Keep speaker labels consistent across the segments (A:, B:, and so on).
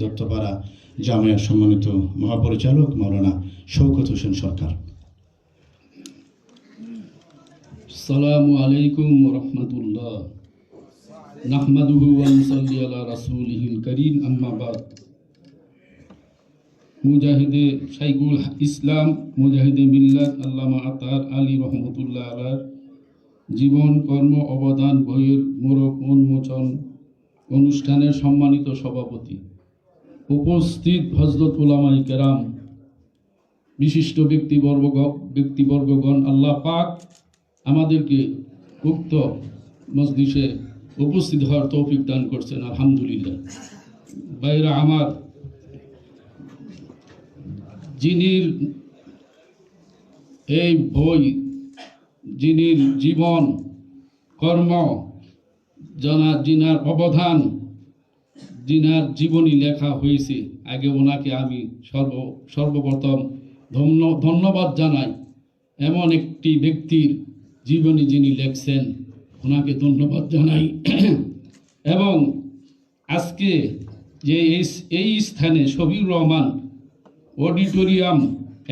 A: দত্তপাড়া জামিয়ার সম্মানিত মহাপরিচালক মাওলানা শওকত হোসেন সরকার।
B: আসসালামু আলাইকুম ওয়া রাহমাতুল্লাহ। নাহমাদুহু ওয়া নুসাল্লি আলা রাসূলিহিল কারীম, আম্মা বাদ। মুজাহিদে শাইখুল ইসলাম মুজাহিদে মিল্লাত আল্লামা আতার আলী রহমতুল্লাহ আলার জীবন কর্ম অবদান বইয়ের মোড়ক উন্মোচন অনুষ্ঠানের সম্মানিত সভাপতি, উপস্থিত হযরত উলামায়ে কেরাম, বিশিষ্ট ব্যক্তিবর্গগণ, আল্লাহ পাক আমাদেরকে উক্ত মজলিসে উপস্থিত হওয়ার তৌফিক দান করছেন, আলহামদুলিল্লাহ। ভাইরা আমার, যিনির এই বই, যিনির জীবন কর্ম, যিনার অবদান, যিনার জীবনী লেখা হয়েছে, আগে ওনাকে আমি সর্বপ্রথম ধন্যবাদ জানাই। এমন একটি ব্যক্তির জীবনী যিনি লেখছেন, ওনাকে ধন্যবাদ জানাই। এবং আজকে যে এই স্থানে শফিউর রহমান অডিটোরিয়াম,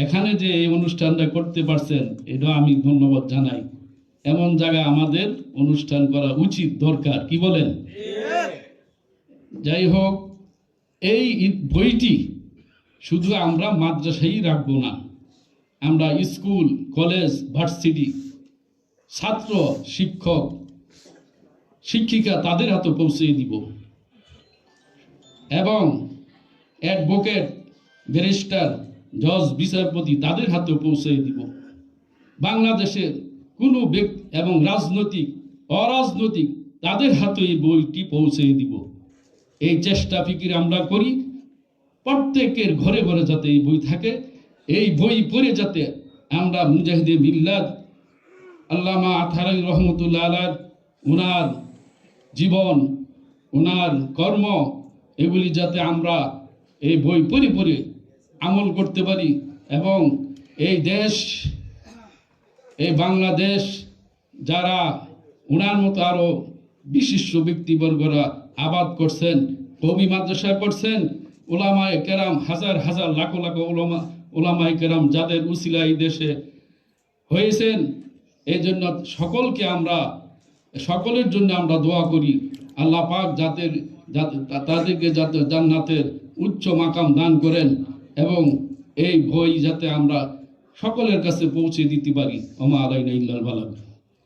B: এখানে যে এই অনুষ্ঠানটা করতে পারছেন, এটা আমি ধন্যবাদ জানাই। এমন জায়গায় আমাদের অনুষ্ঠান করা উচিত, দরকার, কি বলেন? যাই হোক, এই বইটি শুধু আমরা মাদ্রাসায় রাখবো না, আমরা স্কুল, কলেজ, ভার্সিটি, ছাত্র, শিক্ষক, শিক্ষিকা তাদের হাতে পৌঁছে দিব এবং অ্যাডভোকেট, ব্যারিস্টার, জজ, বিচারপতি তাদের হাতেও পৌঁছে দিব। বাংলাদেশের কোনো ব্যক্তি এবং রাজনৈতিক, অরাজনৈতিক তাদের হাতে এই বইটি পৌঁছে দিব। এই চেষ্টা ফিকির আমরা করি, প্রত্যেকের ঘরে ঘরে যাতে এই বই থাকে। এই বই পড়ে যাতে আমরা মুজাহিদে মিল্লাত আল্লামা আতার আলী রহমতুল্লাহ আলাইহির ওনার জীবন, ওনার কর্ম, এগুলি যাতে আমরা এই বই পড়ে পড়ে আমল করতে পারি এবং এই দেশ, এই বাংলাদেশ, যারা ওনার মতো আরো বিশিষ্ট ব্যক্তিবর্গরা আবাদ করছেন, কওমি মাদ্রাসা করছেন, উলামায়ে কেরাম, হাজার হাজার লাখ লাখ উলামায়ে কেরাম যাদের উসিলা এই দেশে হয়েছেন, এই জন্য সকলের জন্য আমরা দোয়া করি। আল্লাহ পাক তাদেরকে যাতে জান্নাতের উচ্চ মাকাম দান করেন এবং এই বই যাতে আমরা সকলের কাছে পৌঁছে দিতে পারি। ওমা আলাইনা ইল্লাল বালাগ।